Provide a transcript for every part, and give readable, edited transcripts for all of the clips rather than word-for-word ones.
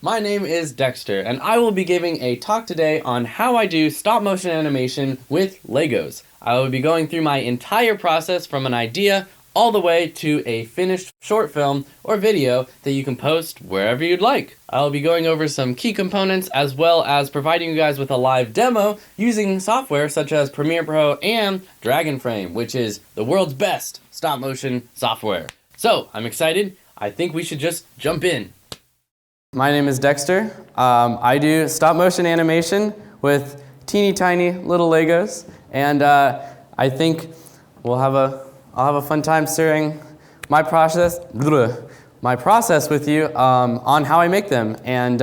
My name is Dexter, and I will be giving a talk today on how I do stop-motion animation with Legos. I will be going through my entire process from an idea all the way to a finished short film or video that you can post wherever you'd like. I will be going over some key components as well as providing you guys with a live demo using software such as Premiere Pro and Dragonframe, which is the world's best stop-motion software. So, I'm excited. I think we should just jump in. My name is Dexter. I do stop-motion animation with teeny tiny little Legos, and I think I'll have a fun time sharing my process with you on how I make them. And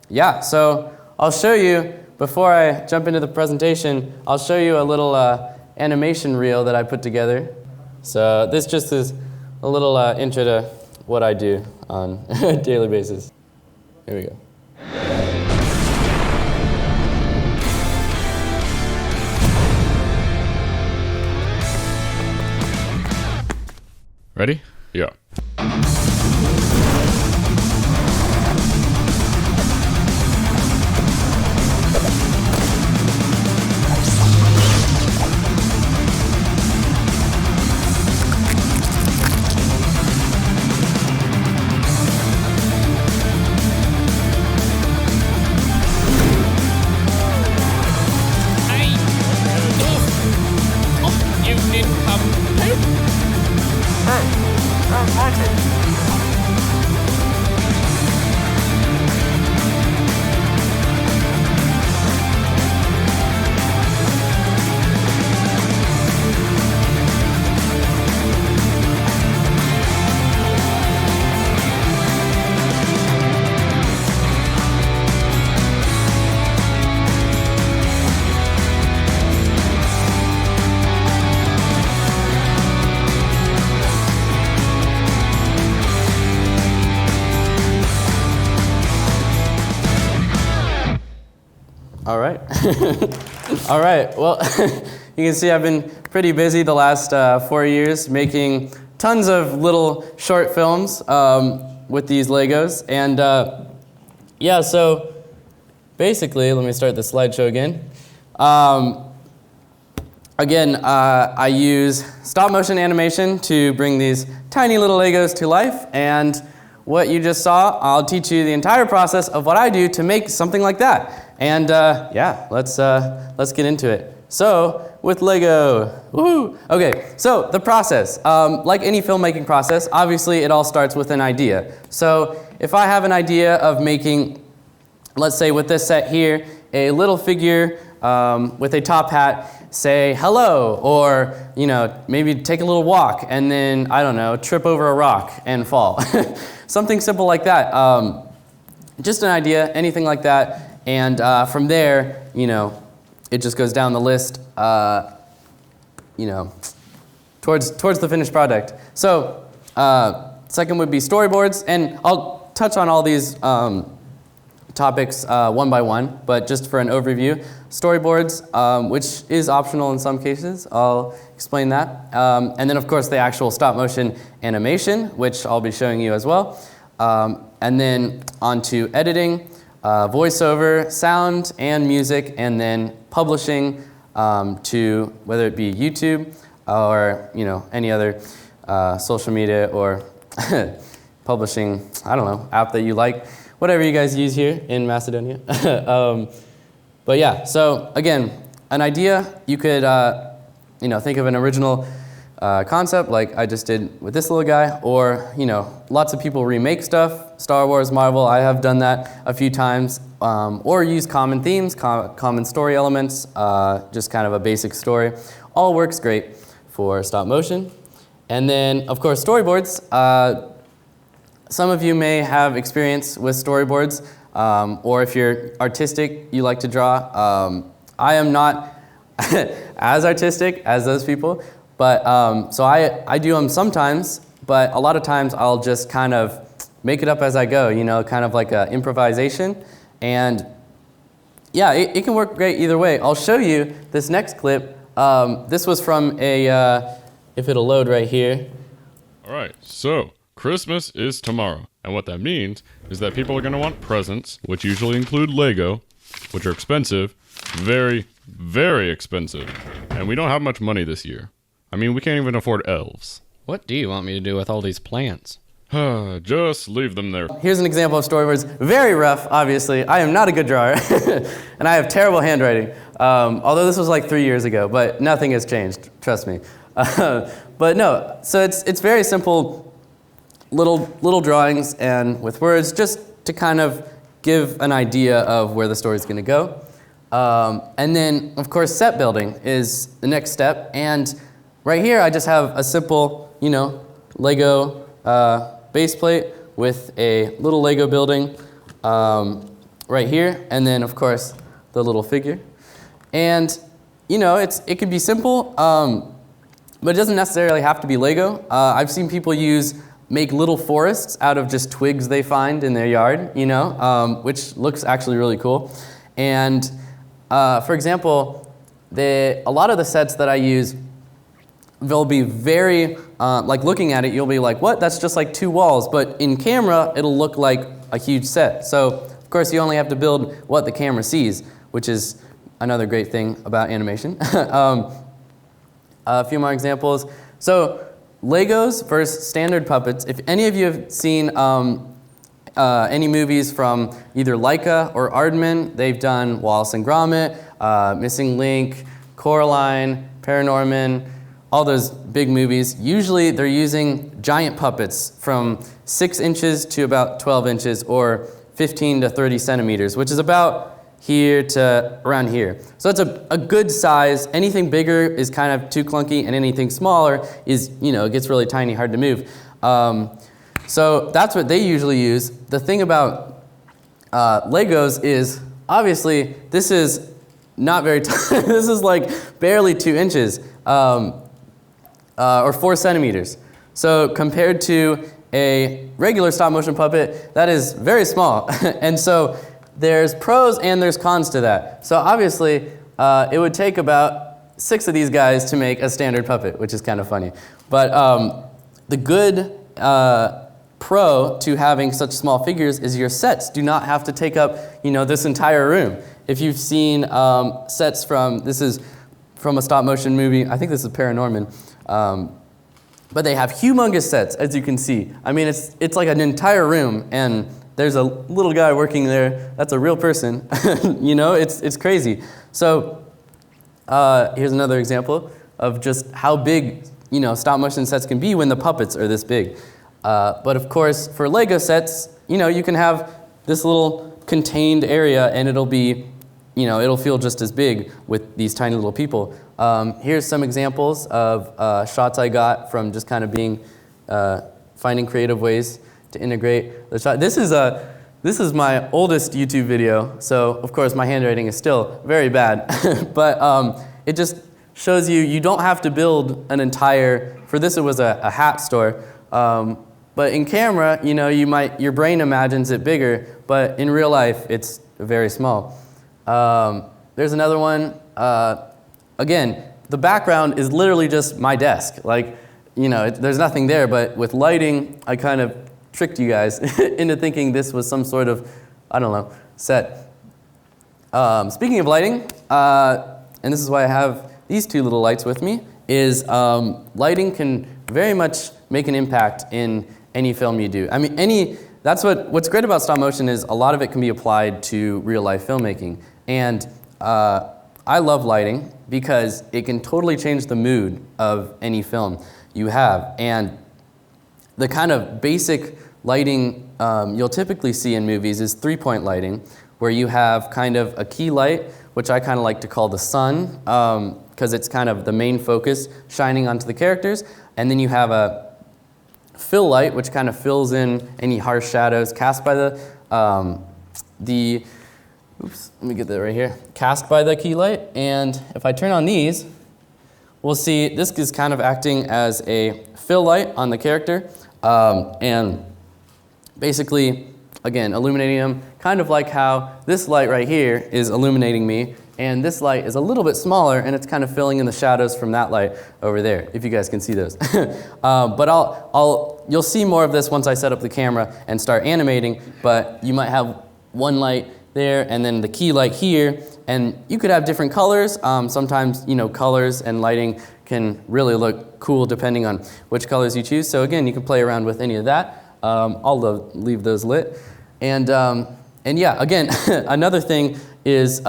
yeah, so I'll show you, before I jump into the presentation, I'll show you a little animation reel that I put together. So this just is a little intro to what I do on a daily basis. Here we go. Ready? Yeah. You didn't come too? All right. All right, well, you can see I've been pretty busy the last 4 years making tons of little short films with these Legos. And yeah, so basically, let me start the slideshow again. I use stop motion animation to bring these tiny little Legos to life. And what you just saw, I'll teach you the entire process of what I do to make something like that. And yeah, let's get into it. So with Lego, woohoo! Okay, so the process, like any filmmaking process, obviously it all starts with an idea. So if I have an idea of making, let's say with this set here, a little figure with a top hat, say hello, or maybe take a little walk and then, I don't know, trip over a rock and fall. Something simple like that. Just an idea, anything like that. And from there, it just goes down the list, towards the finished product. So second would be storyboards, and I'll touch on all these topics one by one, but just for an overview, storyboards, which is optional in some cases, I'll explain that. And then of course the actual stop motion animation, which I'll be showing you as well. And then on to editing, voiceover, sound and music, and then publishing to whether it be YouTube or any other social media or publishing, I don't know, app that you like, whatever you guys use here in Macedonia. But yeah, so again, an idea, you could think of an original concept like I just did with this little guy, or lots of people remake stuff, Star Wars, Marvel, I have done that a few times, or use common themes, common story elements, just kind of a basic story. All works great for stop motion. And then of course storyboards. Some of you may have experience with storyboards, or if you're artistic, you like to draw. I am not as artistic as those people, but so I do them sometimes, but a lot of times I'll just kind of make it up as I go, kind of like an improvisation. And yeah, it can work great either way. I'll show you this next clip. This was from a, if it'll load right here. All right, so Christmas is tomorrow. And what that means is that people are going to want presents, which usually include Lego, which are expensive, very, very expensive. And we don't have much money this year. I mean, we can't even afford elves. What do you want me to do with all these plants? Just leave them there. Here's an example of storyboards. Very rough, obviously. I am not a good drawer, and I have terrible handwriting. Although this was like 3 years ago, but nothing has changed, trust me. But no, so it's very simple, little drawings and with words, just to kind of give an idea of where the story's going to go. And then, of course, set building is the next step. And right here, I just have a simple, Lego base plate with a little Lego building right here, and then, of course, the little figure. And, it could be simple, but it doesn't necessarily have to be Lego. I've seen people make little forests out of just twigs they find in their yard, which looks actually really cool. And for example, a lot of the sets that I use, they'll be very, like looking at it, you'll be like, what? That's just like 2 walls. But in camera, it'll look like a huge set. So, of course, you only have to build what the camera sees, which is another great thing about animation. A few more examples. So, Legos versus standard puppets. If any of you have seen any movies from either Leica or Aardman, they've done Wallace and Gromit, Missing Link, Coraline, Paranorman, all those big movies. Usually they're using giant puppets from 6 inches to about 12 inches or 15 to 30 centimeters, which is about here to around here. So it's a good size. Anything bigger is kind of too clunky, and anything smaller is, it gets really tiny, hard to move. So that's what they usually use. The thing about Legos is, obviously, this is not very tall. This is like barely 2 inches. Or 4 centimeters. So compared to a regular stop motion puppet, that is very small. And so there's pros and there's cons to that. So obviously, it would take about 6 of these guys to make a standard puppet, which is kind of funny. But the good pro to having such small figures is your sets do not have to take up, this entire room. If you've seen sets this is from a stop motion movie, I think this is Paranorman. But they have humongous sets, as you can see. I mean, it's like an entire room, and there's a little guy working there. That's a real person. It's crazy. So here's another example of just how big, stop motion sets can be when the puppets are this big. But of course, for Lego sets, you can have this little contained area, and it'll be, it'll feel just as big with these tiny little people. Here's some examples of shots I got from just kind of finding creative ways to integrate the shot. This is my oldest YouTube video, so of course my handwriting is still very bad. But it just shows you don't have to build an entire, for this it was a hat store. But in camera, your brain imagines it bigger, but in real life it's very small. There's another one. Again, the background is literally just my desk. There's nothing there, but with lighting, I kind of tricked you guys into thinking this was some sort of, set. Speaking of lighting, and this is why I have these 2 little lights with me, is lighting can very much make an impact in any film you do. I mean, that's what's great about stop motion is a lot of it can be applied to real life filmmaking. And I love lighting because it can totally change the mood of any film you have. And the kind of basic lighting you'll typically see in movies is 3-point lighting, where you have kind of a key light, which I kind of like to call the sun, because it's kind of the main focus shining onto the characters. And then you have a fill light, which kind of fills in any harsh shadows cast by oops, let me get that right here. Cast by the key light, and if I turn on these, we'll see this is kind of acting as a fill light on the character, and basically, again, illuminating them, kind of like how this light right here is illuminating me, and this light is a little bit smaller, and it's kind of filling in the shadows from that light over there, if you guys can see those. But you'll see more of this once I set up the camera and start animating, but you might have one light there, and then the key light here, and you could have different colors. Sometimes, colors and lighting can really look cool depending on which colors you choose. So again, you can play around with any of that. I'll leave those lit. And yeah, again, another thing is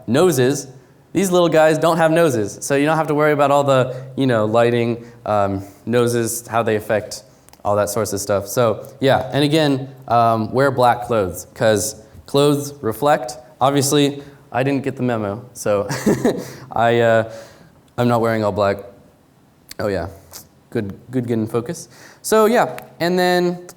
noses. These little guys don't have noses, so you don't have to worry about all the, lighting, noses, how they affect all that sorts of stuff. So yeah, and again, wear black clothes, because clothes reflect. Obviously, I didn't get the memo, so I'm not wearing all black. Oh yeah, good getting focus. So yeah, and then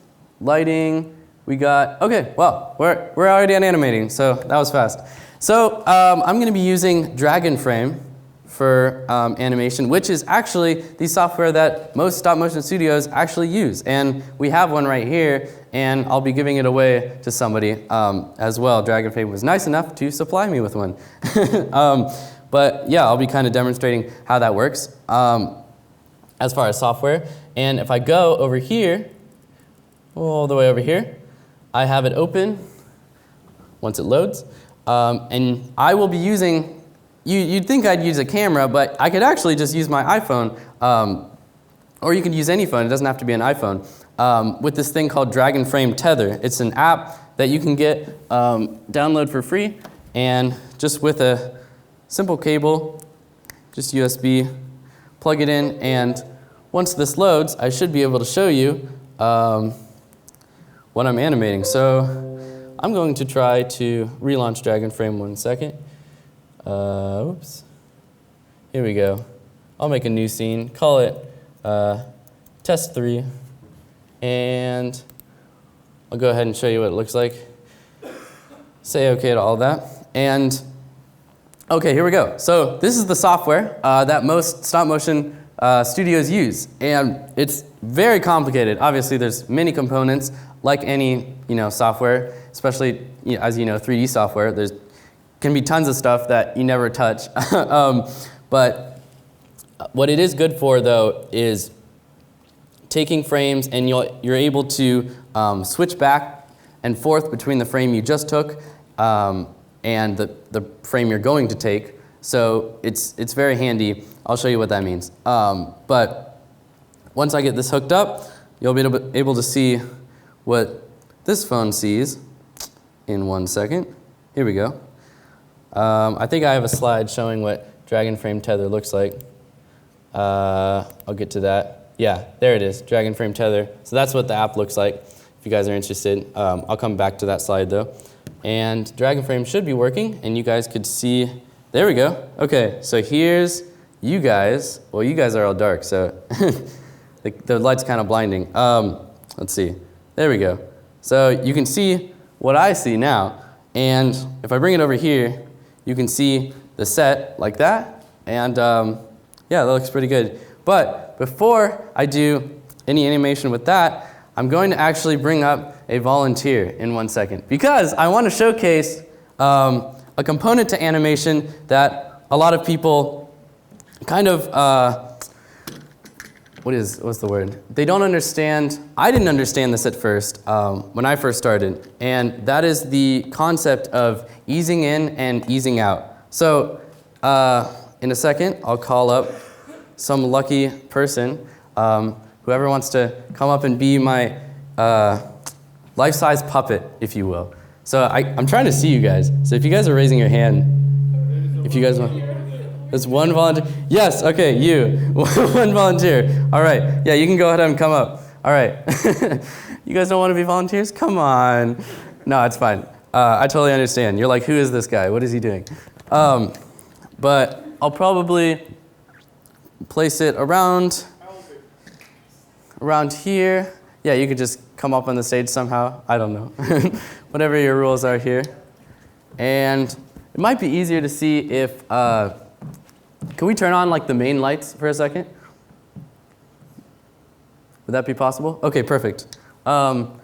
lighting, we got, okay, well, we're already on animating, so that was fast. So I'm gonna be using Dragon Frame for animation, which is actually the software that most stop motion studios actually use. And we have one right here, and I'll be giving it away to somebody as well. Dragon Frame was nice enough to supply me with one. But yeah, I'll be kind of demonstrating how that works as far as software. And if I go over here, all the way over here, I have it open once it loads. And I will be using, you'd think I'd use a camera, but I could actually just use my iPhone, or you could use any phone, it doesn't have to be an iPhone, with this thing called Dragon Frame Tether. It's an app that you can get, download for free, and just with a simple cable, just USB, plug it in, and once this loads, I should be able to show you what I'm animating. So I'm going to try to relaunch Dragon Frame 1 second. Oops. Here we go. I'll make a new scene, call it test 3, and I'll go ahead and show you what it looks like. Say okay to all that. And okay, here we go. So this is the software that most stop motion studios use, and it's very complicated. Obviously, there's many components, like any software, especially as 3D software. There's can be tons of stuff that you never touch. But what it is good for, though, is taking frames, and you're able to switch back and forth between the frame you just took and the frame you're going to take. So it's very handy. I'll show you what that means. But once I get this hooked up, you'll be able to see what this phone sees in 1 second. Here we go. I think I have a slide showing what Dragon Frame Tether looks like. I'll get to that. Yeah, there it is, Dragon Frame Tether. So that's what the app looks like, if you guys are interested. I'll come back to that slide, though. And Dragon Frame should be working, and you guys could see, there we go. Okay, so here's you guys. Well, you guys are all dark, so the light's kind of blinding. Let's see, there we go. So you can see what I see now, and if I bring it over here, you can see the set like that, and yeah, that looks pretty good. But before I do any animation with that, I'm going to actually bring up a volunteer in 1 second, because I want to showcase a component to animation that a lot of people kind of, what's the word? They don't understand. I didn't understand this at first when I first started, and that is the concept of easing in and easing out. So in a second, I'll call up some lucky person, whoever wants to come up and be my life-size puppet, if you will. So I'm trying to see you guys. So if you guys are raising your hand, if you guys want, there's one volunteer. Yes, okay, you, one volunteer. All right, yeah, you can go ahead and come up. All right, you guys don't want to be volunteers? Come on. No, it's fine. I totally understand. You're like, who is this guy? What is he doing? But I'll probably place it around here. Yeah, you could just come up on the stage somehow. I don't know. Whatever your rules are here. And it might be easier to see if, can we turn on like the main lights for a second? Would that be possible? Okay, perfect.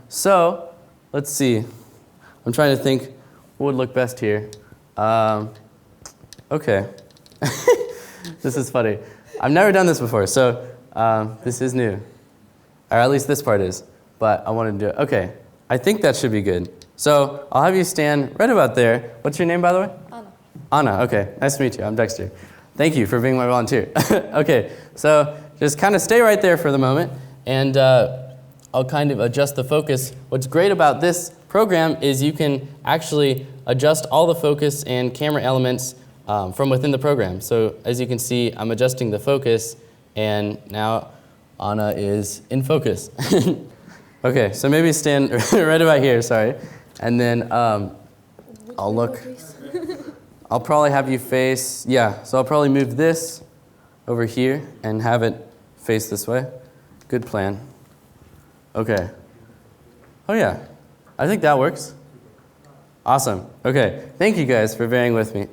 So, let's see. I'm trying to think what would look best here. Okay. This is funny. I've never done this before, so this is new. Or at least this part is, but I want to do it. Okay, I think that should be good. So I'll have you stand right about there. What's your name, by the way? Anna. Anna, okay. Nice to meet you. I'm Dexter. Thank you for being my volunteer. Okay, so just kind of stay right there for the moment, and I'll kind of adjust the focus. What's great about this program is you can actually adjust all the focus and camera elements from within the program. So as you can see, I'm adjusting the focus, and now Anna is in focus. Okay, so maybe stand right about here, sorry. And then I'll look. I'll probably have you face, so I'll probably move this over here and have it face this way. Good plan. Okay. Oh yeah, I think that works. Awesome. Okay, thank you guys for bearing with me.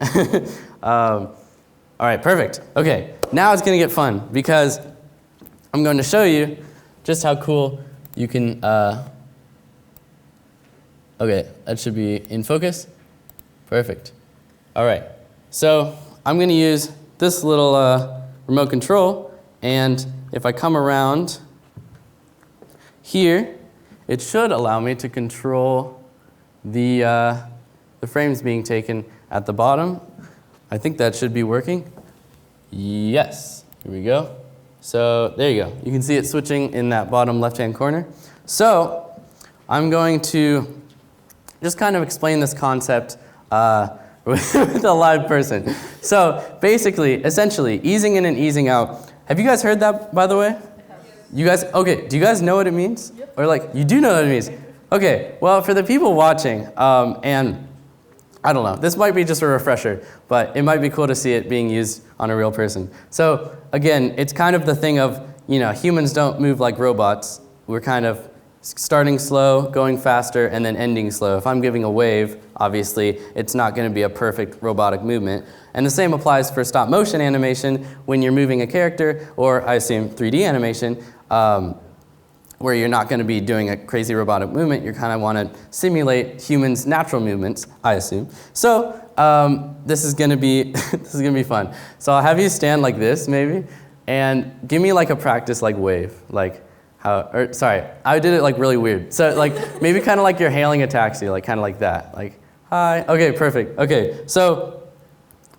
All right, perfect. Okay, now it's gonna get fun because I'm going to show you just how cool you can, okay, that should be in focus. Perfect. All right, so I'm gonna use this little remote control, and if I come around here, it should allow me to control the frames being taken at the bottom. I think that should be working. Yes, here we go. So there you go. You can see it switching in that bottom left-hand corner. So I'm going to just kind of explain this concept with a live person. So basically, essentially, easing in and easing out. Have you guys heard that, by the way? You guys, okay, do you guys know what it means? Yep. Or like, you do know what it means? Okay, well, for the people watching, and I don't know, this might be just a refresher, but it might be cool to see it being used on a real person. So again, it's kind of the thing of, humans don't move like robots. We're kind of starting slow, going faster, and then ending slow. If I'm giving a wave, obviously, it's not going to be a perfect robotic movement. And the same applies for stop motion animation when you're moving a character, or I assume 3D animation, where you're not going to be doing a crazy robotic movement. You kind of want to simulate humans' natural movements, I assume. So this is going to be fun. So I'll have you stand like this, maybe, and give me like a practice like wave, like sorry, I did it like really weird. So like maybe kind of like you're hailing a taxi, like kind of like that, like hi. Okay, perfect. Okay, so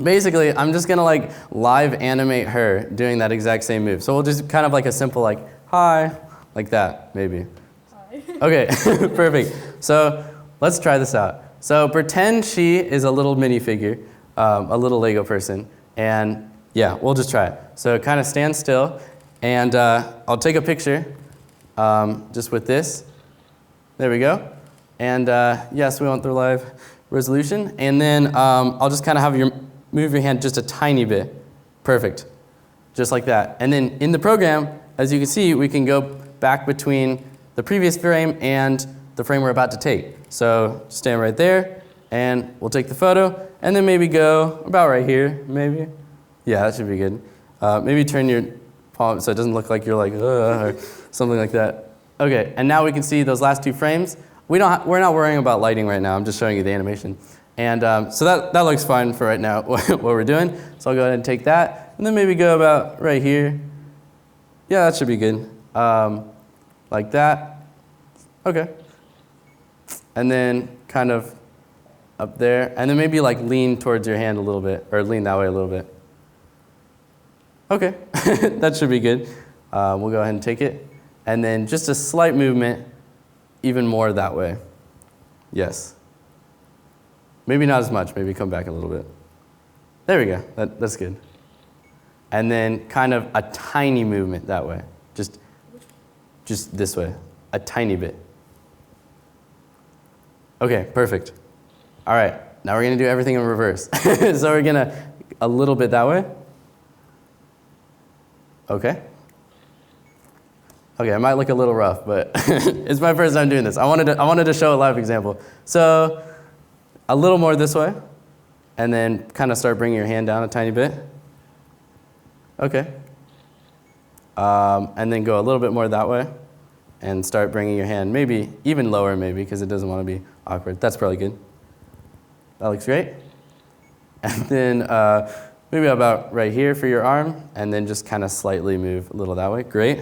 basically I'm just gonna like live animate her doing that exact same move. So we'll just kind of like a simple like hi. Like that, maybe. Hi. Okay, perfect. So let's try this out. So pretend she is a little minifigure, a little Lego person, and yeah, we'll just try it. So kind of stand still, and I'll take a picture just with this. There we go. And yes, we want the live resolution. And then I'll just kind of have you move your hand just a tiny bit. Perfect. Just like that. And then in the program, as you can see, we can go back between the previous frame and the frame we're about to take. So stand right there, and we'll take the photo, and then maybe go about right here, maybe. Yeah, that should be good. Maybe turn your palm so it doesn't look like you're like, or something like that. Okay, and now we can see those last two frames. We're not worrying about lighting right now. I'm just showing you the animation. And so that looks fine for right now, what we're doing. So I'll go ahead and take that, and then maybe go about right here. Yeah, that should be good. Like that. Okay. And then kind of up there. And then maybe like lean towards your hand a little bit, or lean that way a little bit. Okay, that should be good. We'll go ahead and take it. And then just a slight movement, even more that way. Yes. Maybe not as much, maybe come back a little bit. There we go, that's good. And then kind of a tiny movement that way. Just this way, a tiny bit. Okay, perfect. All right, now we're gonna do everything in reverse. So we're gonna, a little bit that way. Okay. Okay, I might look a little rough, but it's my first time doing this. I wanted to show a live example. So a little more this way, and then kind of start bringing your hand down a tiny bit. Okay. And then go a little bit more that way, and start bringing your hand maybe even lower, maybe, because it doesn't want to be awkward. That's probably good. That looks great. and then maybe about right here for your arm, and then just kind of slightly move a little that way. Great.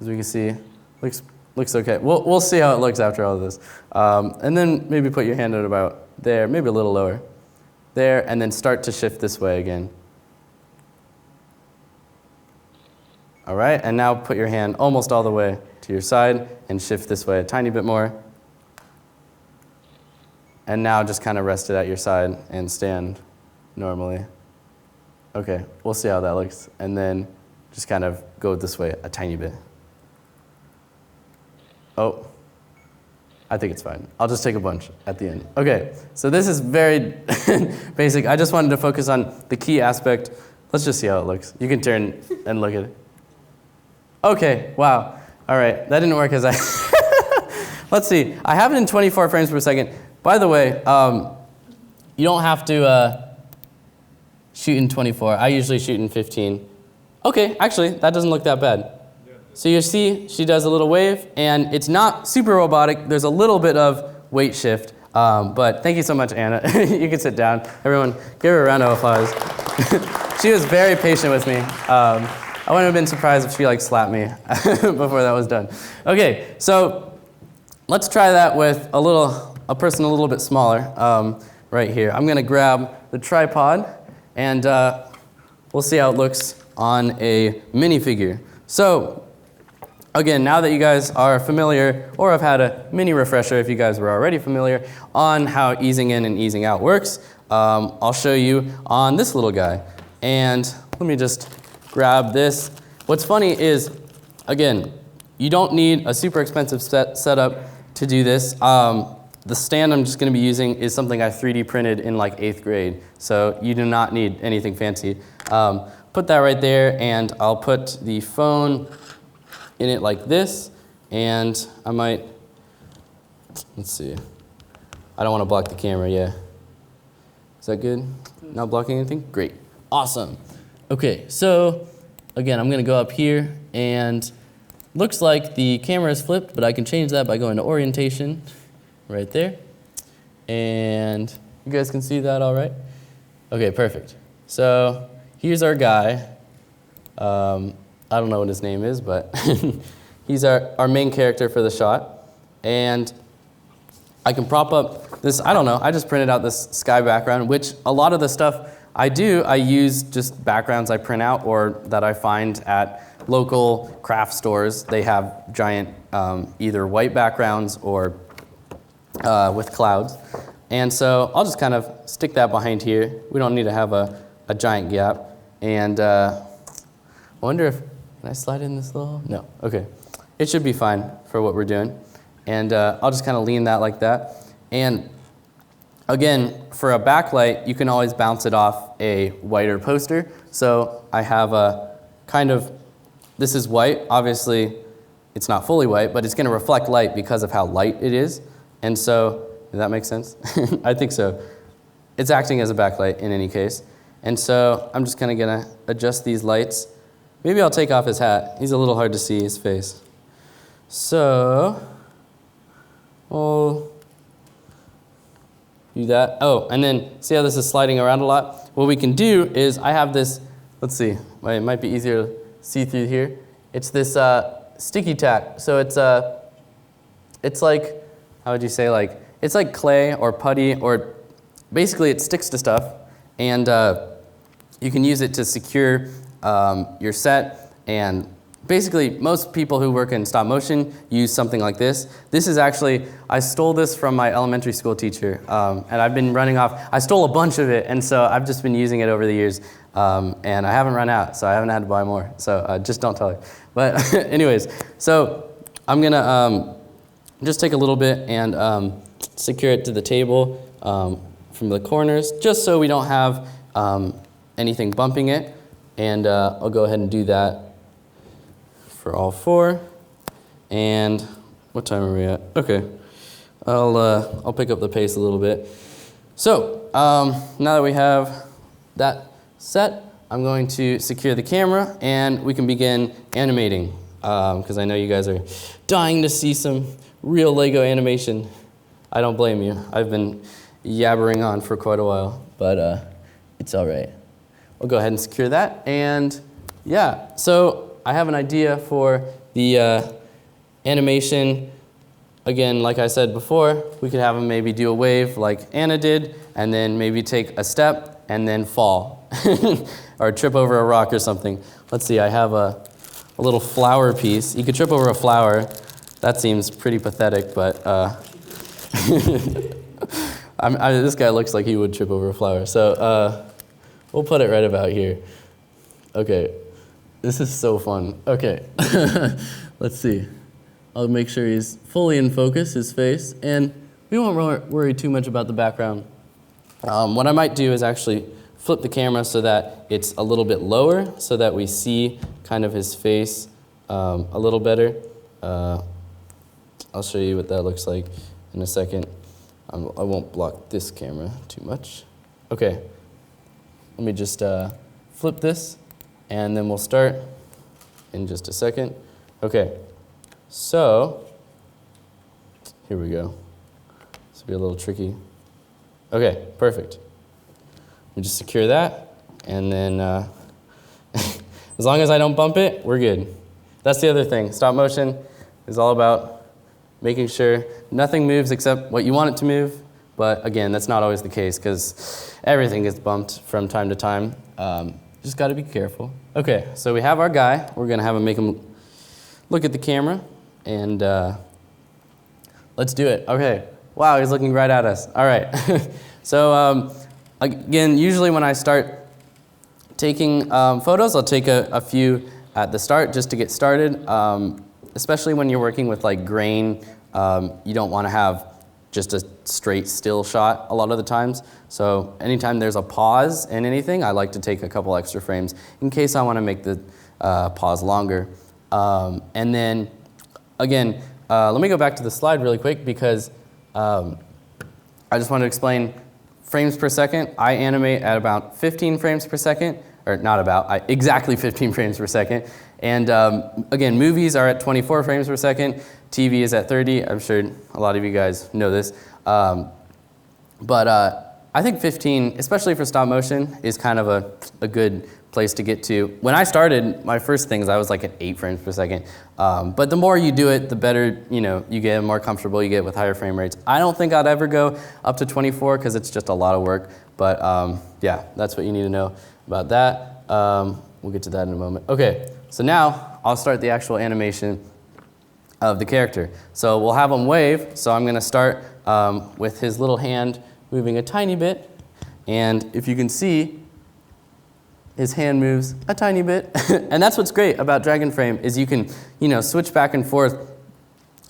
As we can see, looks okay. We'll see how it looks after all of this. And then maybe put your hand at about there, maybe a little lower. There, and then start to shift this way again. All right, and now put your hand almost all the way to your side and shift this way a tiny bit more. And now just kind of rest it at your side and stand normally. Okay, we'll see how that looks. And then just kind of go this way a tiny bit. Oh, I think it's fine. I'll just take a bunch at the end. Okay, so this is very basic. I just wanted to focus on the key aspect. Let's just see how it looks. You can turn and look at it. Okay, wow. All right, that didn't work as I... Let's see. I have it in 24 frames per second. By the way, you don't have to shoot in 24. I usually shoot in 15. Okay, actually, that doesn't look that bad. So you see, she does a little wave, and it's not super robotic. There's a little bit of weight shift, but thank you so much, Anna. You can sit down. Everyone, give her a round of applause. She was very patient with me. I wouldn't have been surprised if she slapped me before that was done. Okay, so let's try that with a person a little bit smaller right here. I'm gonna grab the tripod, and we'll see how it looks on a minifigure. So, again, now that you guys are familiar, or have had a mini refresher if you guys were already familiar, on how easing in and easing out works, I'll show you on this little guy. And let me just grab this. What's funny is, again, you don't need a super expensive setup to do this. The stand I'm just going to be using is something I 3D printed in 8th grade, so you do not need anything fancy. Put that right there, and I'll put the phone in it like this, and I might, let's see, I don't want to block the camera, yeah. Is that good? Not blocking anything? Great, awesome. Okay, so again, I'm gonna go up here, and looks like the camera is flipped, but I can change that by going to orientation, right there. And you guys can see that all right? Okay, perfect. So here's our guy. I don't know what his name is, but he's our main character for the shot. And I can prop up this, I don't know, I just printed out this sky background, which a lot of the stuff I use just backgrounds I print out or that I find at local craft stores. They have giant either white backgrounds or with clouds. And so I'll just kind of stick that behind here. We don't need to have a giant gap. And I wonder if, can I slide in this little? No, okay. It should be fine for what we're doing. And I'll just kind of lean that like that. And again, for a backlight, you can always bounce it off a whiter poster. So I have a kind of, this is white. Obviously, it's not fully white, but it's going to reflect light because of how light it is. And so, does that make sense? I think so. It's acting as a backlight in any case. And so I'm just kind of going to adjust these lights. Maybe I'll take off his hat. He's a little hard to see his face. So, we'll do that. Oh, and then see how this is sliding around a lot? What we can do is I have this, let's see, it might be easier to see through here. It's this sticky tack. So it's like, how would you say, it's like clay or putty, or basically it sticks to stuff. And you can use it to secure your set. And basically, most people who work in stop motion use something like this. This is actually, I stole this from my elementary school teacher. And I've been running off. I stole a bunch of it, and so I've just been using it over the years. And I haven't run out, so I haven't had to buy more. So just don't tell her. But anyways, so I'm going to just take a little bit and secure it to the table from the corners, just so we don't have anything bumping it. And I'll go ahead and do that for all four. And what time are we at? Okay, I'll pick up the pace a little bit. So now that we have that set, I'm going to secure the camera, and we can begin animating, because I know you guys are dying to see some real Lego animation. I don't blame you. I've been yabbering on for quite a while. but it's all right. We'll go ahead and secure that. And yeah, so I have an idea for the animation. Again, like I said before, we could have him maybe do a wave like Anna did, and then maybe take a step and then fall, or trip over a rock or something. Let's see, I have a little flower piece. You could trip over a flower. That seems pretty pathetic, but this guy looks like he would trip over a flower. So we'll put it right about here. Okay, this is so fun. Okay, let's see. I'll make sure he's fully in focus, his face, and we won't worry too much about the background. What I might do is actually flip the camera so that it's a little bit lower so that we see kind of his face a little better. I'll show you what that looks like in a second. I won't block this camera too much. Okay, let me just flip this, and then we'll start in just a second. Okay, so here we go. This will be a little tricky. Okay, perfect. We just secure that, and then as long as I don't bump it, we're good. That's the other thing. Stop motion is all about making sure nothing moves except what you want it to move. But again, that's not always the case because everything gets bumped from time to time. Just got to be careful. Okay, so we have our guy. We're going to have him make him look at the camera, and let's do it. Okay. Wow, he's looking right at us. All right. So again, usually when I start taking photos, I'll take a few at the start just to get started. Especially when you're working with like grain, you don't want to have just a straight still shot a lot of the times. So anytime there's a pause in anything, I like to take a couple extra frames in case I want to make the pause longer. And then again, let me go back to the slide really quick because I just want to explain frames per second. I animate at about 15 frames per second, or not about, exactly 15 frames per second. And again, movies are at 24 frames per second. TV is at 30. I'm sure a lot of you guys know this. But I think 15, especially for stop motion, is kind of a good place to get to. When I started, my first things, I was like at 8 frames per second. But the more you do it, the better you get, more comfortable you get with higher frame rates. I don't think I'd ever go up to 24 because it's just a lot of work. But yeah, that's what you need to know about that. We'll get to that in a moment. Okay, so now I'll start the actual animation of the character. So we'll have him wave. So I'm going to start with his little hand moving a tiny bit. And if you can see, his hand moves a tiny bit. And that's what's great about Dragon Frame is you can switch back and forth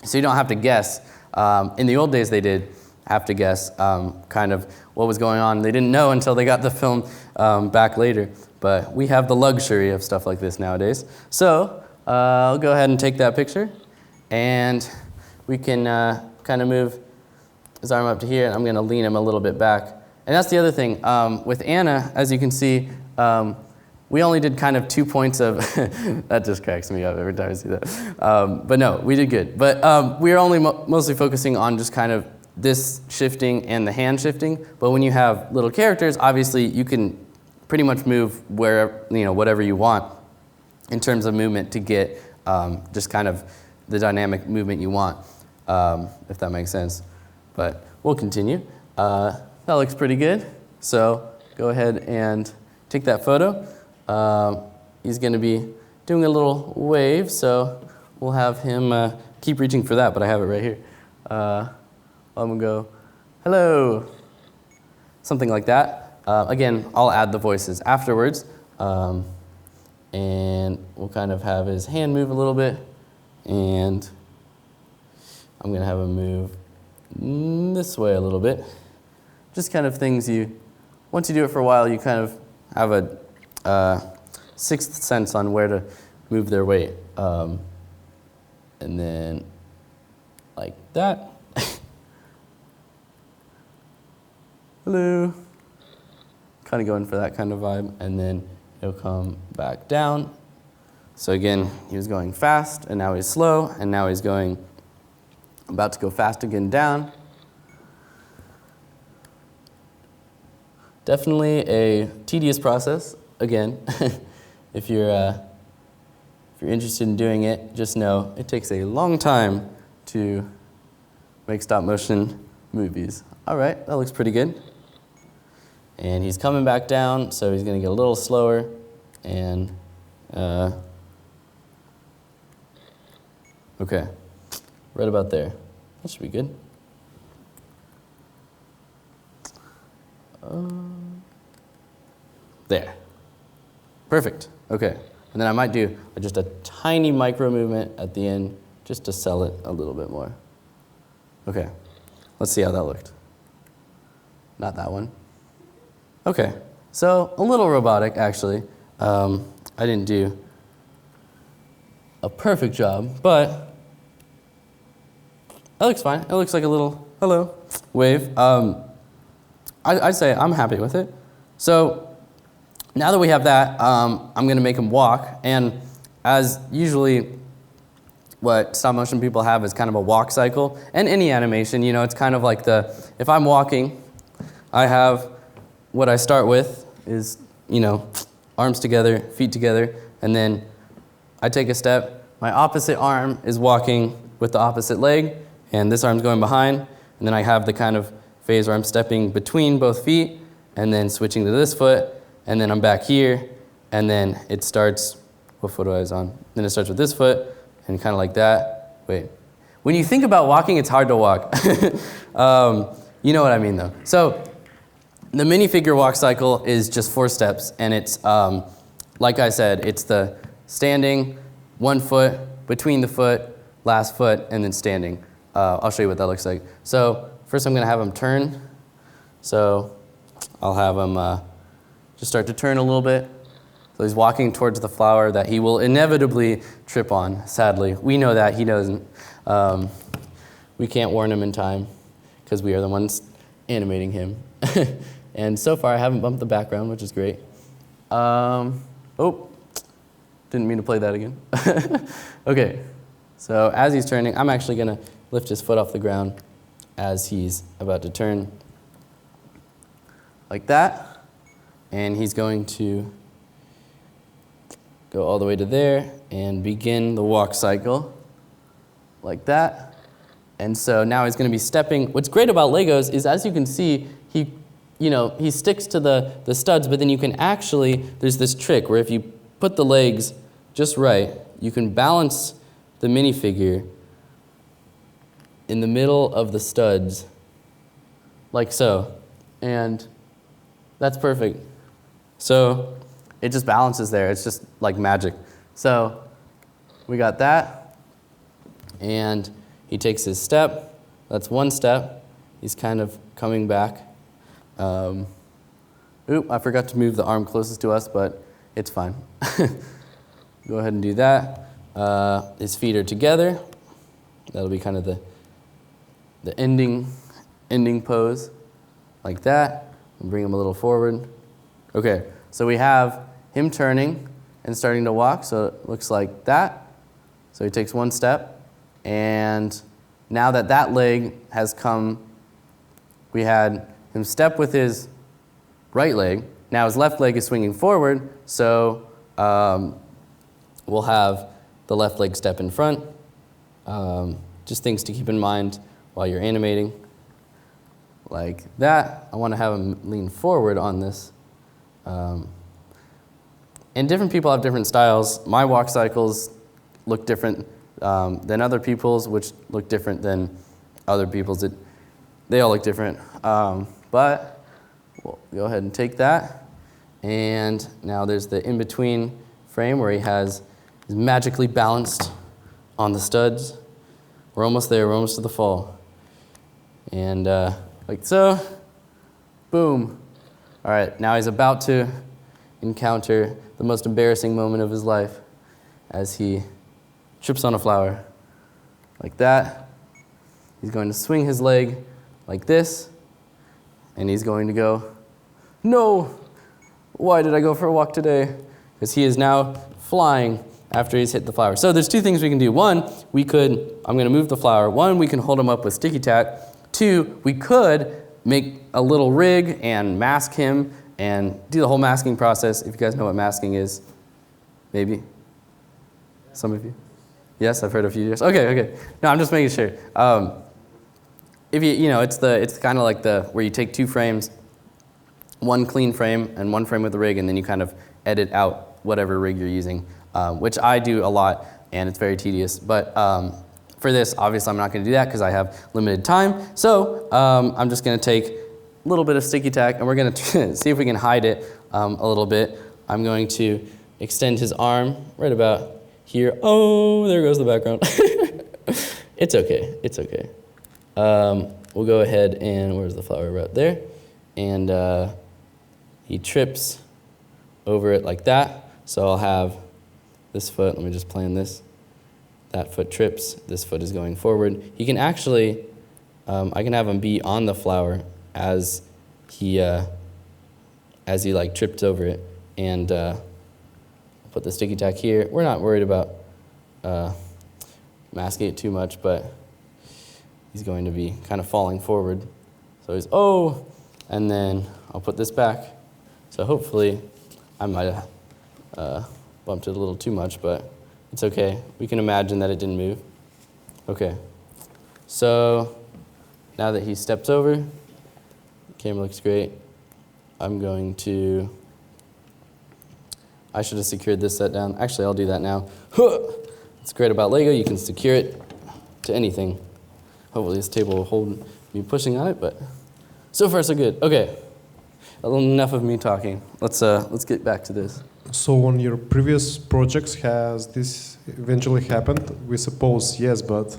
so you don't have to guess. In the old days, they did have to guess kind of what was going on. They didn't know until they got the film back later. But we have the luxury of stuff like this nowadays. So I'll go ahead and take that picture. And we can kind of move his arm up to here. And I'm going to lean him a little bit back. And that's the other thing. With Anna, as you can see, we only did kind of 2 points of, that just cracks me up every time I see that. But no, we did good. But we are only mostly focusing on just kind of this shifting and the hand shifting. But when you have little characters, obviously you can pretty much move wherever, whatever you want in terms of movement to get just kind of the dynamic movement you want, if that makes sense. But we'll continue. That looks pretty good. So go ahead and take that photo. He's going to be doing a little wave, so we'll have him keep reaching for that, but I have it right here. I'm going to go, hello, something like that. Again, I'll add the voices afterwards, and we'll kind of have his hand move a little bit, and I'm going to have him move this way a little bit. Just kind of things once you do it for a while, you kind of have a sixth sense on where to move their weight. And then like that. Hello. Kind of going for that kind of vibe. And then he'll come back down. So again, he was going fast, and now he's slow, and now he's about to go fast again down. Definitely a tedious process. Again, if you're interested in doing it, just know it takes a long time to make stop motion movies. All right, that looks pretty good. And he's coming back down, so he's gonna get a little slower, and okay, right about there. That should be good. There. Perfect. Okay. And then I might do just a tiny micro movement at the end just to sell it a little bit more. Okay. Let's see how that looked. Not that one. Okay. So a little robotic, actually. I didn't do a perfect job, but that looks fine. It looks like a little hello wave. I'd say I'm happy with it. So now that we have that, I'm going to make him walk. And as usually what stop motion people have is kind of a walk cycle. And any animation, you know, it's kind of like if I'm walking, I have what I start with is, you know, arms together, feet together, and then I take a step. My opposite arm is walking with the opposite leg, and this arm's going behind. And then I have the kind of phase where I'm stepping between both feet and then switching to this foot, and then I'm back here, and then it starts, what foot was I on? Then it starts with this foot, and kind of like that. Wait. When you think about walking, it's hard to walk. You know what I mean, though. So the minifigure walk cycle is just 4 steps, and it's, like I said, it's the standing, 1 foot, between the foot, last foot, and then standing. I'll show you what that looks like. So first I'm going to have him turn. So I'll have him just start to turn a little bit. So he's walking towards the flower that he will inevitably trip on, sadly. We know that, he doesn't. We can't warn him in time because we are the ones animating him. And so far I haven't bumped the background, which is great. Oh, didn't mean to play that again. Okay, so as he's turning, I'm actually going to lift his foot off the ground as he's about to turn like that. And he's going to go all the way to there and begin the walk cycle like that. And so now he's going to be stepping. What's great about Legos is, as you can see, he sticks to the studs, but then you can actually, there's this trick where if you put the legs just right, you can balance the minifigure in the middle of the studs, like so. And that's perfect. So it just balances there. It's just like magic. So we got that. And he takes his step. That's 1 step. He's kind of coming back. Oop, I forgot to move the arm closest to us, but it's fine. Go ahead and do that. His feet are together. That'll be kind of the ending pose, like that. And bring him a little forward. Okay, so we have him turning and starting to walk, so it looks like that. So he takes 1 step, and now that leg has come, we had him step with his right leg. Now his left leg is swinging forward, so we'll have the left leg step in front. Just things to keep in mind while you're animating. Like that. I want to have him lean forward on this. And different people have different styles. My walk cycles look different than other people's, which look different than other people's. They all look different. But we'll go ahead and take that. And now there's the in-between frame where he's magically balanced on the studs. We're almost there. We're almost to the fall. And like so. Boom. All right, now he's about to encounter the most embarrassing moment of his life as he trips on a flower. Like that. He's going to swing his leg like this, and he's going to go, no, why did I go for a walk today? Because he is now flying after he's hit the flower. So there's 2 things we can do. 1, I'm going to move the flower. 1, we can hold him up with sticky tack. 2, we could make a little rig and mask him and do the whole masking process. If you guys know what masking is, maybe? Some of you? Yes, I've heard a few years. Okay. No, I'm just making sure. If it's kind of like where you take 2 frames, one clean frame and one frame with the rig, and then you kind of edit out whatever rig you're using, which I do a lot, and it's very tedious. But for this, obviously, I'm not going to do that because I have limited time. So I'm just going to take a little bit of sticky tack, and we're going to see if we can hide it a little bit. I'm going to extend his arm right about here. Oh, there goes the background. It's okay. We'll go ahead and, where's the flower? Right there. And he trips over it like that. So I'll have this foot, let me just plan this. That foot trips, this foot is going forward. He can actually, I can have him be on the flower as he like tripped over it. And I'll put the sticky tack here. We're not worried about masking it too much, but he's going to be kind of falling forward. So he's, oh, and then I'll put this back. So hopefully I might have bumped it a little too much, but it's okay. We can imagine that it didn't move. Okay. So now that he steps over, the camera looks great. I'm going to, I should have secured this set down. Actually, I'll do that now. What's great about Lego, you can secure it to anything. Hopefully this table will hold me pushing on it, but so far so good. Okay, enough of me talking. Let's get back to this. So on your previous projects, has this eventually happened? We suppose yes, but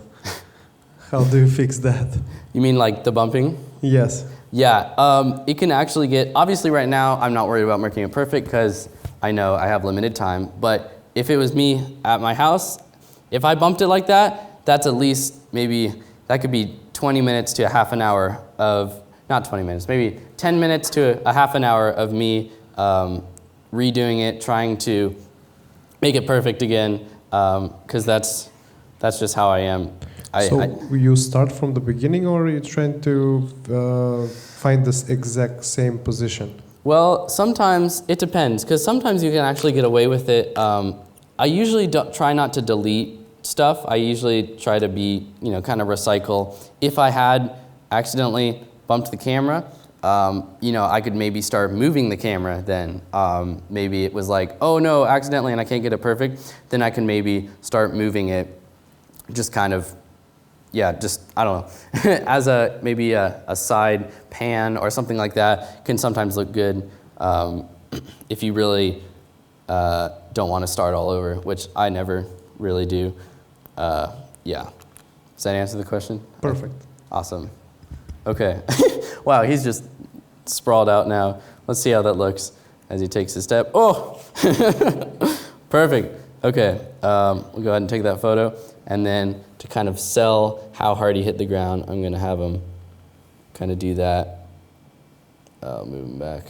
how do you fix that? You mean like the bumping? Yes. Yeah, it can actually get, obviously right now I'm not worried about making it perfect because I know I have limited time, but if it was me at my house, if I bumped it like that, that's at least maybe, that could be 20 minutes to a half an hour of, not 20 minutes, maybe 10 minutes to a half an hour of me redoing it, trying to make it perfect again, because that's just how I am. You start from the beginning, or are you trying to find this exact same position? Well, sometimes it depends, because sometimes you can actually get away with it. I usually try not to delete stuff. I usually try to be, kind of recycle. If I had accidentally bumped the camera, I could maybe start moving the camera then. Maybe it was like, oh no, accidentally, and I can't get it perfect. Then I can maybe start moving it, just kind of, I don't know, as maybe a side pan or something like that can sometimes look good if you really don't want to start all over, which I never really do. Does that answer the question? Perfect. Awesome. Okay. Wow, he's just sprawled out now. Let's see how that looks as he takes his step. Oh! Perfect. Okay, we'll go ahead and take that photo. And then to kind of sell how hard he hit the ground, I'm going to have him kind of do that. I'll move him back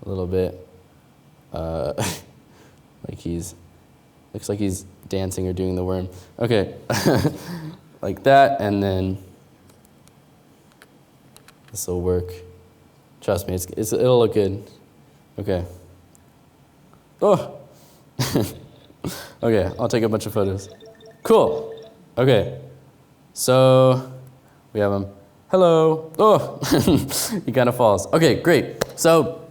a little bit. Looks like he's dancing or doing the worm. Okay, like that, and then this will work. Trust me, it'll look good. Okay. Oh! Okay, I'll take a bunch of photos. Cool. Okay, so we have him. Hello. Oh, he kind of falls. Okay, great. So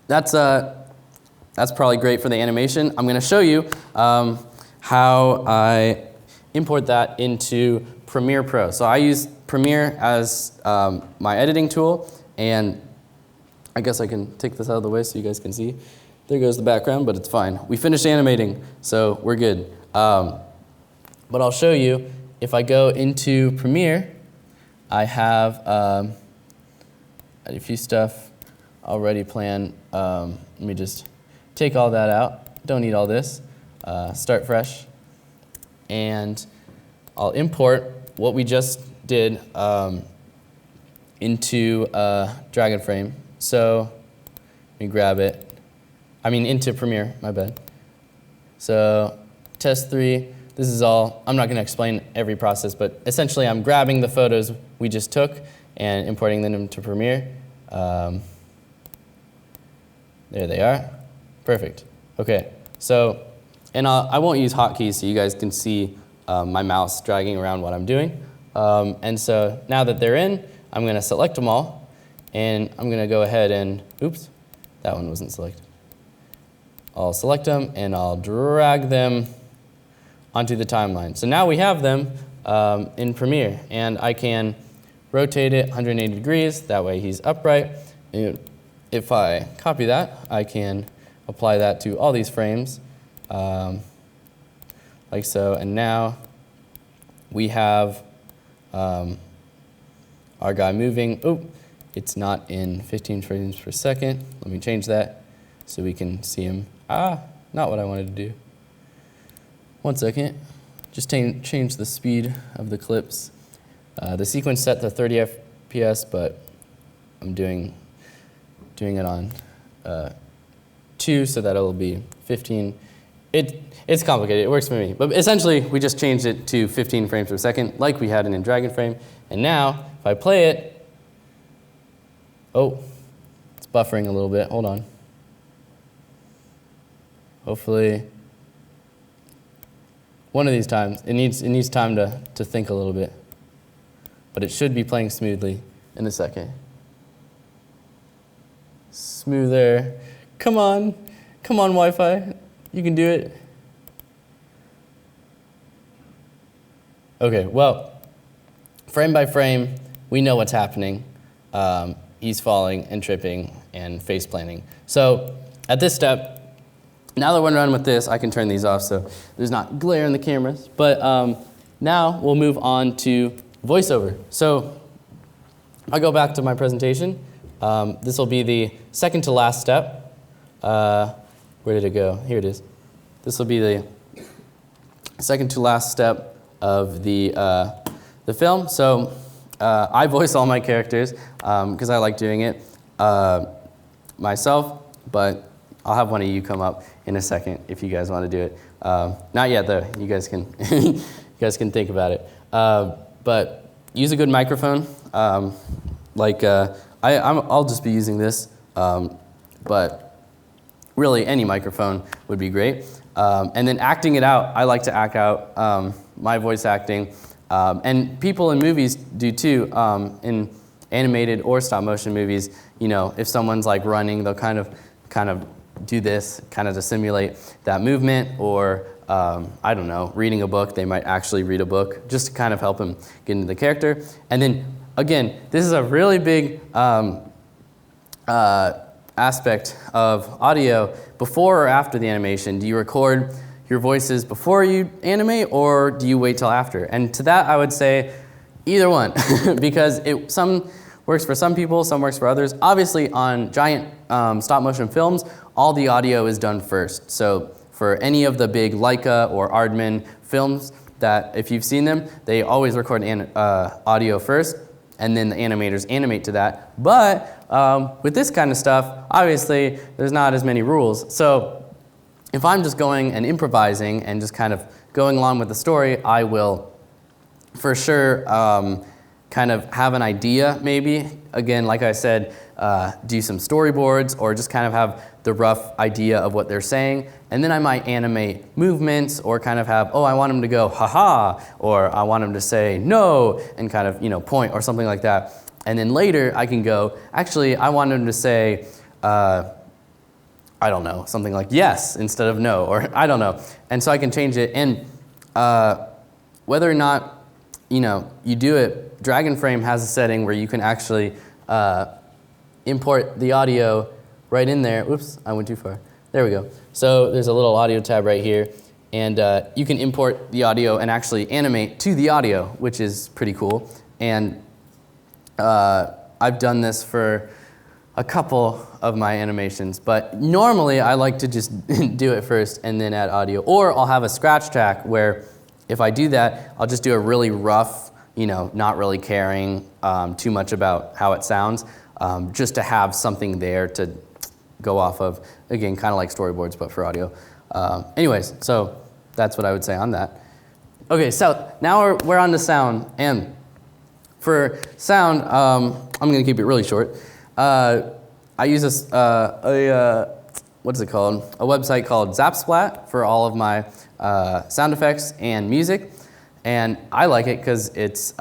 that's probably great for the animation. I'm going to show you how I import that into Premiere Pro. So I use Premiere as my editing tool, and I guess I can take this out of the way so you guys can see. There goes the background, but it's fine. We finished animating, so we're good. But I'll show you, if I go into Premiere, I have a few stuff already planned. Let me just take all that out. Don't need all this. Start fresh. And I'll import what we just did into Dragon Frame. So let me grab it. Into Premiere, my bad. So test 3, this is all, I'm not going to explain every process, but essentially I'm grabbing the photos we just took and importing them into Premiere. There they are. Perfect. Okay, so, and I won't use hotkeys so you guys can see my mouse dragging around what I'm doing. And so now that they're in, I'm going to select them all, and I'm going to go ahead and, oops, that one wasn't selected. I'll select them, and I'll drag them onto the timeline. So now we have them in Premiere, and I can rotate it 180 degrees. That way he's upright. And if I copy that, I can apply that to all these frames, like so. And now we have our guy moving. Oh, it's not in 15 frames per second. Let me change that so we can see him. Not what I wanted to do. 1 second. Just change the speed of the clips. The sequence set to 30 FPS, but I'm doing it on 2, so that it'll be 15. It's complicated. It works for me. But essentially, we just changed it to 15 frames per second, like we had in Dragon Frame. And now, if I play it, oh, it's buffering a little bit. Hold on. Hopefully, one of these times, it needs time to think a little bit. But it should be playing smoothly in a second. Smoother. Come on, Wi-Fi. You can do it. Okay, well, frame by frame, we know what's happening. He's falling and tripping and face planting. So at this step, now that we're running with this, I can turn these off so there's not glare in the cameras. But now we'll move on to voiceover. So I'll go back to my presentation. This will be the second to last step. Where did it go? Here it is. This will be the second to last step of the film. So I voice all my characters because I like doing it myself, but I'll have one of you come up in a second if you guys want to do it. Not yet though. You guys can you guys can think about it. But use a good microphone. I'll just be using this, but really any microphone would be great. And then acting it out, I like to act out my voice acting. And people in movies do too, in animated or stop motion movies. You know, if someone's like running, they'll kind of do this, kind of to simulate that movement, or I don't know, reading a book, they might actually read a book, just to kind of help them get into the character. And then, again, this is a really big aspect of audio. Before or after the animation, do you record your voices before you animate, or do you wait till after? And to that, I would say either one, because some works for some people, some works for others. Obviously, on giant stop motion films, all the audio is done first. So for any of the big Leica or Aardman films, that if you've seen them, they always record audio first, and then the animators animate to that. But with this kind of stuff, obviously, there's not as many rules. So if I'm just going and improvising and just kind of going along with the story, I will for sure kind of have an idea maybe. Again, like I said, do some storyboards or just kind of have the rough idea of what they're saying. And then I might animate movements or kind of have, oh, I want them to go, ha-ha, or I want them to say no, and kind of, point or something like that. And then later I can go, actually, I want them to say, I don't know, something like yes instead of no, or I don't know. And so I can change it. And whether or not, you do it, Dragon Frame has a setting where you can actually import the audio right in there. Oops, I went too far. There we go. So there's a little audio tab right here, and you can import the audio and actually animate to the audio, which is pretty cool. And I've done this for a couple of my animations, but normally I like to just do it first and then add audio. Or I'll have a scratch track where if I do that, I'll just do a really rough, not really caring too much about how it sounds, just to have something there to go off of. Again, kind of like storyboards, but for audio. Anyways, so that's what I would say on that. Okay, so now we're on to sound. And for sound, I'm going to keep it really short. I use a what's it called? A website called Zapsplat for all of my sound effects and music. And I like it because it's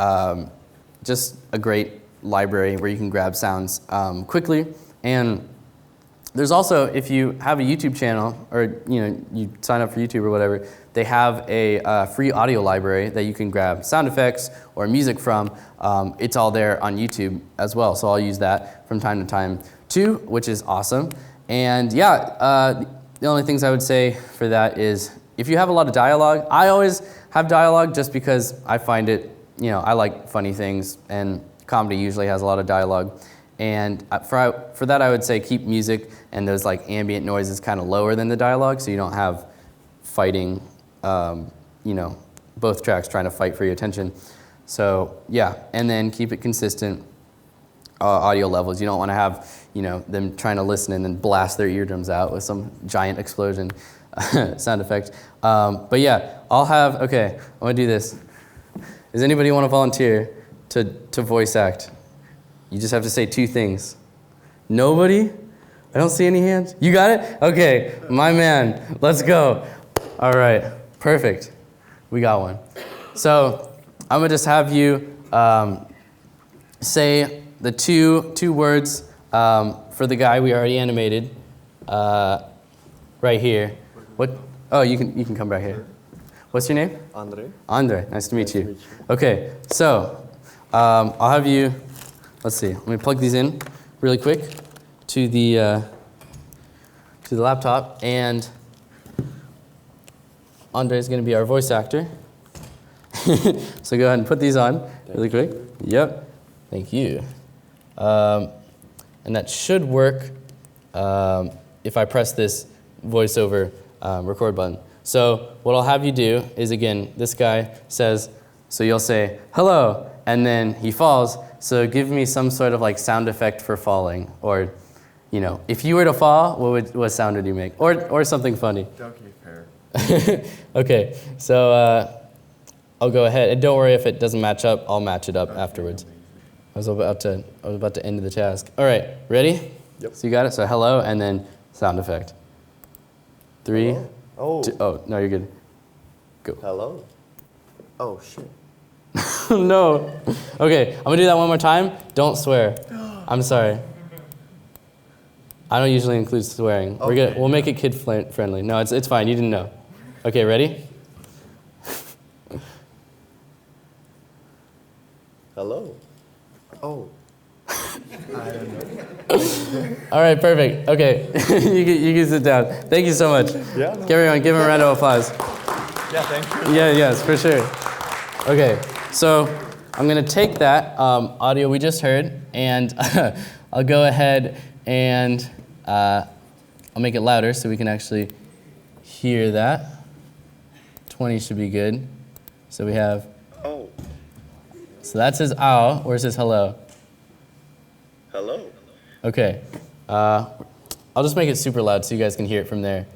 just a great library where you can grab sounds quickly. And there's also, if you have a YouTube channel or you sign up for YouTube or whatever, they have a free audio library that you can grab sound effects or music from. It's all there on YouTube as well, so I'll use that from time to time too, which is awesome. And yeah, the only things I would say for that is if you have a lot of dialogue, I always have dialogue just because I find it, I like funny things, and comedy usually has a lot of dialogue. And for that, I would say keep music and those like ambient noises kind of lower than the dialogue, so you don't have fighting, both tracks trying to fight for your attention. So yeah, and then keep it consistent audio levels. You don't want to have, them trying to listen and then blast their eardrums out with some giant explosion sound effect. But yeah, okay, I'm gonna do this. Does anybody want to volunteer to voice act? You just have to say 2 things. Nobody? I don't see any hands. You got it? Okay, my man, let's go. All right, perfect. We got one. So I'm gonna just have you say the two words for the guy we already animated right here. What? Oh, you can come back here. What's your name? Andre. Andre, nice to meet you. Okay, so I'll have you. Let's see. Let me plug these in really quick to the laptop, and Andre is going to be our voice actor. So go ahead and put these on really quick. Yep. Thank you. And that should work if I press this voiceover record button. So what I'll have you do is, again, this guy says, so you'll say, hello, and then he falls. So give me some sort of like sound effect for falling, or, if you were to fall, what sound would you make, or something funny. Donkey fair. Okay, so I'll go ahead, and don't worry if it doesn't match up. I'll match it up afterwards. I was about to end the task. All right, ready? Yep. So you got it. So hello, and then sound effect. 3. Hello? Oh. 2, oh no, you're good. Go. Hello. Oh shit. No. Okay, I'm gonna do that one more time. Don't swear. I'm sorry. I don't usually include swearing. Okay. We'll make it kid friendly. No, it's fine. You didn't know. Okay, ready? Hello. Oh. All right, perfect. Okay, you can sit down. Thank you so much. Yeah. No. Everyone, give him a round of applause. Yeah, thank you. Yeah, yes, for sure. Okay, so I'm gonna take that audio we just heard, and I'll go ahead and I'll make it louder so we can actually hear that. 20 should be good. So we have, Oh. so that's his ow. Where's his hello? Hello. Okay, I'll just make it super loud so you guys can hear it from there.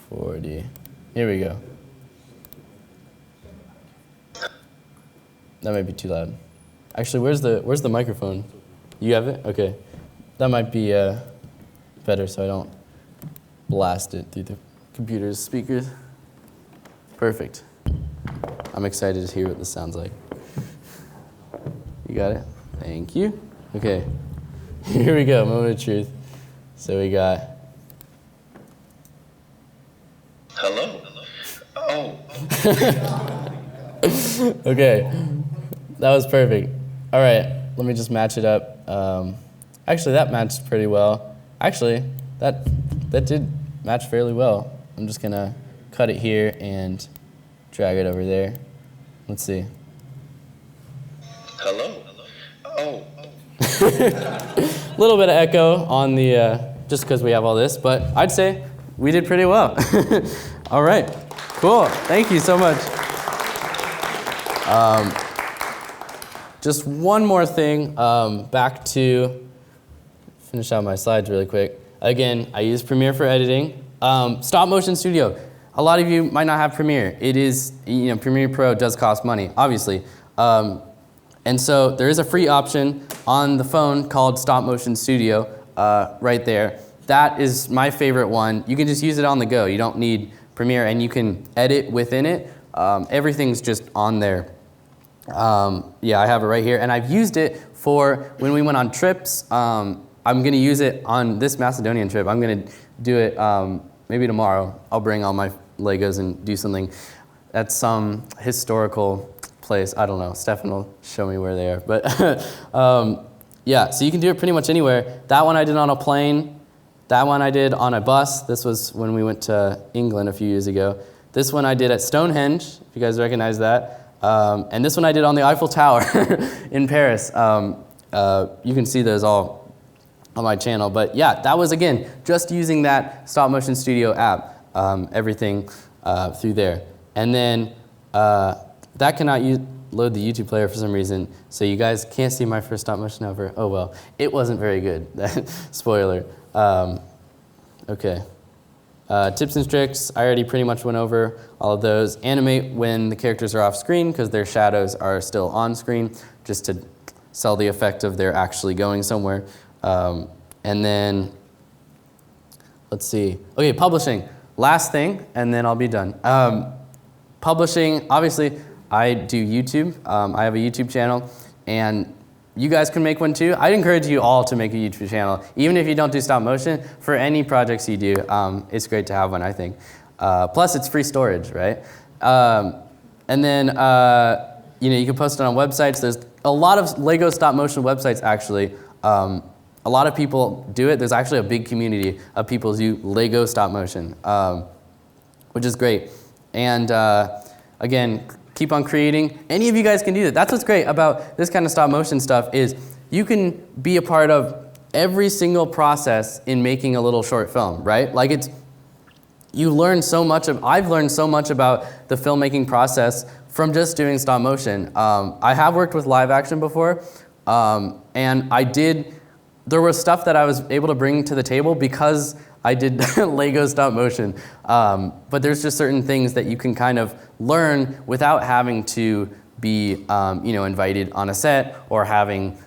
40. Here we go. That might be too loud. Actually, where's the microphone? You have it? Okay. That might be better so I don't blast it through the computer's speakers. Perfect. I'm excited to hear what this sounds like. You got it? Thank you. Okay. Here we go, moment of truth. So we got... Hello. Oh. Okay, that was perfect. All right, let me just match it up. Actually, that matched pretty well. Actually, that did match fairly well. I'm just gonna cut it here and drag it over there. Let's see. Hello. Oh. A little bit of echo on the, just because we have all this, but I'd say we did pretty well. All right, cool, thank you so much. Just one more thing, back to finish out my slides really quick. Again, I use Premiere for editing. Stop Motion Studio. A lot of you might not have Premiere. It is, Premiere Pro does cost money, obviously. And so there is a free option on the phone called Stop Motion Studio. right there. That is my favorite one. You can just use it on the go. You don't need Premiere, and you can edit within it. Everything's just on there. Yeah, I have it right here, and I've used it for when we went on trips. I'm gonna use it on this Macedonian trip. I'm gonna do it maybe tomorrow. I'll bring all my Legos and do something at some historical place. I don't know. Stefan will show me where they are. But yeah, so you can do it pretty much anywhere. That one I did on a plane. That one I did on a bus. This was when we went to England a few years ago. This one I did at Stonehenge, if you guys recognize that. And this one I did on the Eiffel Tower in Paris. You can see those all on my channel. But yeah, that was, again, just using that Stop Motion Studio app, everything through there. And then that cannot load the YouTube player for some reason, so you guys can't see my first stop motion ever. Oh well, it wasn't very good. Spoiler. Okay. Tips and tricks, I already pretty much went over all of those. Animate when the characters are off screen because their shadows are still on screen, just to sell the effect of they're actually going somewhere. And then, let's see. Okay, publishing. Last thing, and then I'll be done. Publishing, obviously, I do YouTube. I have a YouTube channel, and you guys can make one too. I'd encourage you all to make a YouTube channel. Even if you don't do stop motion, for any projects you do, it's great to have one, I think. Plus, it's free storage, right? And then, you can post it on websites. There's a lot of Lego stop motion websites, actually. A lot of people do it. There's actually a big community of people who do Lego stop motion, which is great. And again, keep on creating. Any of you guys can do that. That's what's great about this kind of stop motion stuff is you can be a part of every single process in making a little short film, right? Like you learn so much I've learned so much about the filmmaking process from just doing stop motion. I have worked with live action before, and there was stuff that I was able to bring to the table because I did Lego stop motion. But there's just certain things that you can kind of learn without having to be invited on a set or having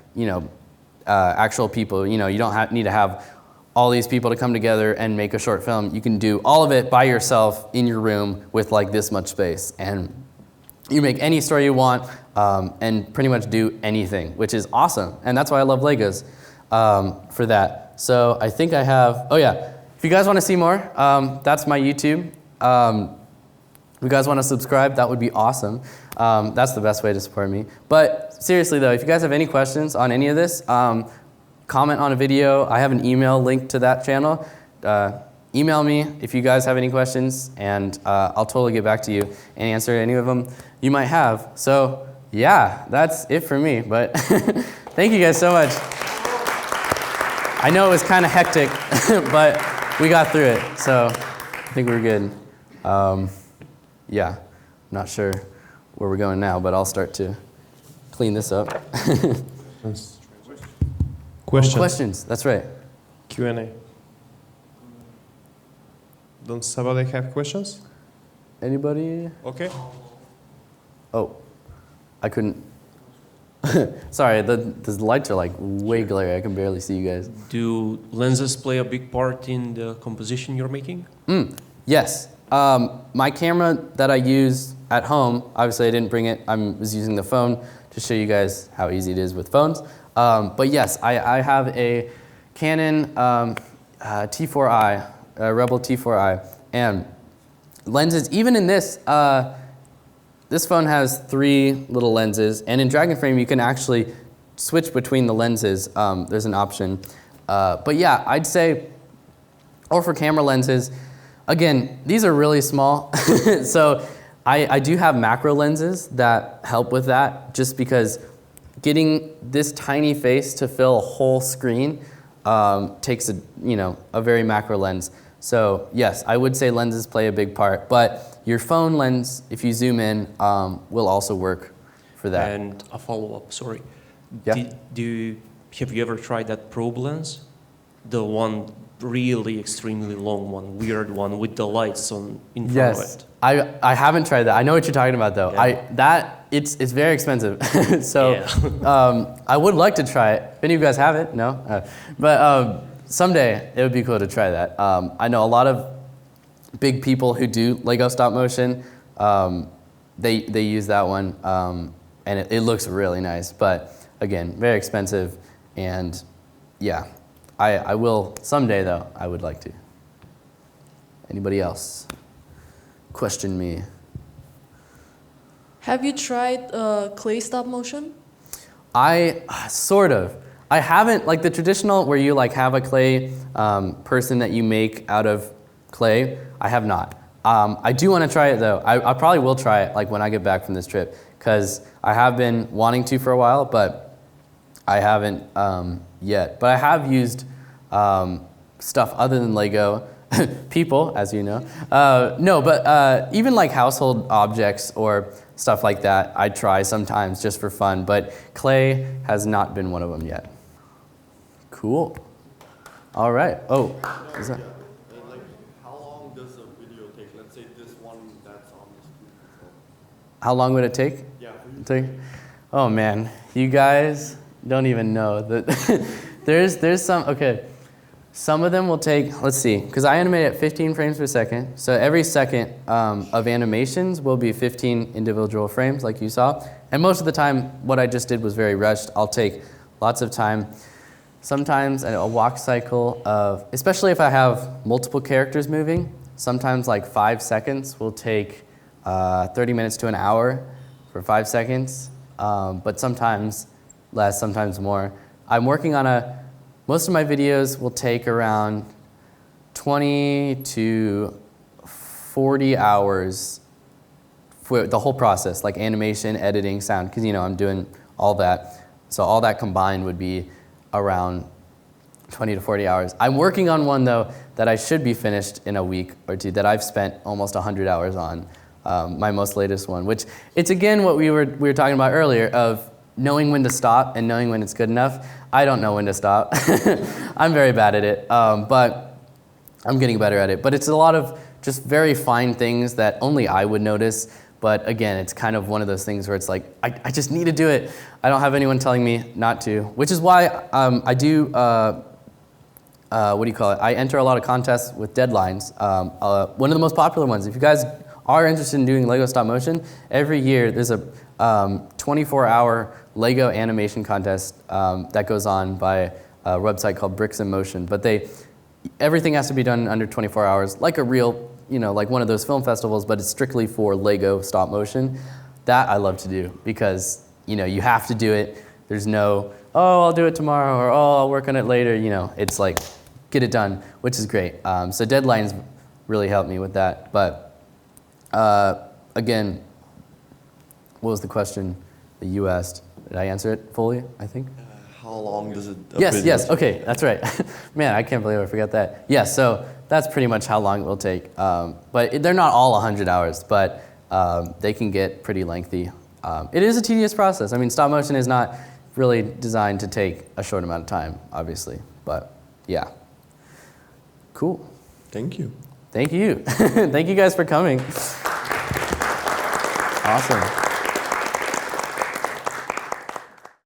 actual people. You don't need to have all these people to come together and make a short film. You can do all of it by yourself in your room with like this much space. And you make any story you want and pretty much do anything, which is awesome. And that's why I love Legos for that. So I think I have, oh yeah. If you guys want to see more, that's my YouTube. If you guys want to subscribe, that would be awesome. That's the best way to support me. But seriously though, if you guys have any questions on any of this, comment on a video. I have an email linked to that channel. Email me if you guys have any questions, and I'll totally get back to you and answer any of them you might have. So yeah, that's it for me. But thank you guys so much. I know it was kind of hectic, but we got through it, so I think we're good. Yeah, I'm not sure where we're going now, but I'll start to clean this up. Questions? Questions, that's right. Q&A. Don't somebody have questions? Anybody? Okay. Oh, I couldn't. Sorry, the lights are like way glary. I can barely see you guys. Do lenses play a big part in the composition you're making? Yes. My camera that I use at home, obviously I didn't bring it. I was using the phone to show you guys how easy it is with phones. But yes, I have a Canon T4i, Rebel T4i, and lenses, even in this, this phone has 3 little lenses, and in Dragon Frame you can actually switch between the lenses. There's an option. But yeah, I'd say, or for camera lenses, again, these are really small. So I do have macro lenses that help with that, just because getting this tiny face to fill a whole screen takes a very macro lens. So yes, I would say lenses play a big part, but your phone lens, if you zoom in, will also work for that. And a follow-up, sorry. Yeah. Have you ever tried that probe lens? The one really extremely long one, weird one with the lights on in front of it. I haven't tried that. I know what you're talking about though. Yeah. It's very expensive. So yeah. I would like to try it. If any of you guys have it, no. someday it would be cool to try that. I know a lot of big people who do Lego stop motion. They use that one, and it looks really nice. But again, very expensive, and yeah, I will someday though. I would like to. Anybody else? Question me. Have you tried clay stop motion? Sort of. I haven't, like the traditional where you like have a clay person that you make out of clay, I have not. I do want to try it though. I probably will try it like when I get back from this trip, because I have been wanting to for a while, but I haven't yet. But I have used stuff other than Lego, people, as you know. No, but even like household objects or stuff like that, I try sometimes just for fun, but clay has not been one of them yet. Cool. All right. Oh, is that? Like, how long does a video take? Let's say this one that's on the screen. How long would it take? Yeah, for you. Oh man, you guys don't even know that. there's some, okay. Some of them will take, let's see, because I animate at 15 frames per second. So every second of animations will be 15 individual frames like you saw. And most of the time, what I just did was very rushed. I'll take lots of time. Sometimes a walk cycle of, especially if I have multiple characters moving, sometimes like 5 seconds will take 30 minutes to an hour for 5 seconds. But sometimes less, sometimes more. I'm working on most of my videos will take around 20 to 40 hours for the whole process, like animation, editing, sound, because I'm doing all that. So all that combined would be around 20 to 40 hours. I'm working on one though that I should be finished in a week or two that I've spent almost 100 hours on, my most latest one, which it's again what we were talking about earlier of knowing when to stop and knowing when it's good enough. I don't know when to stop. I'm very bad at it, but I'm getting better at it. But it's a lot of just very fine things that only I would notice. But again, it's kind of one of those things where it's like, I just need to do it. I don't have anyone telling me not to, which is why I do, what do you call it? I enter a lot of contests with deadlines. One of the most popular ones, if you guys are interested in doing Lego stop motion, every year there's a 24-hour Lego animation contest that goes on by a website called Bricks in Motion. But everything has to be done under 24 hours, like a real, like one of those film festivals, but it's strictly for Lego stop motion. That I love to do because, you have to do it. There's no, oh, I'll do it tomorrow, or oh, I'll work on it later. It's like, get it done, which is great. So deadlines really help me with that. But again, what was the question that you asked? Did I answer it fully, I think? How long does it? Yes, okay, that's right. Man, I can't believe I forgot that. Yes, so that's pretty much how long it will take. But they're not all 100 hours, but they can get pretty lengthy. It is a tedious process. I mean, stop motion is not really designed to take a short amount of time, obviously. But yeah, cool. Thank you. Thank you. Thank you guys for coming. Awesome.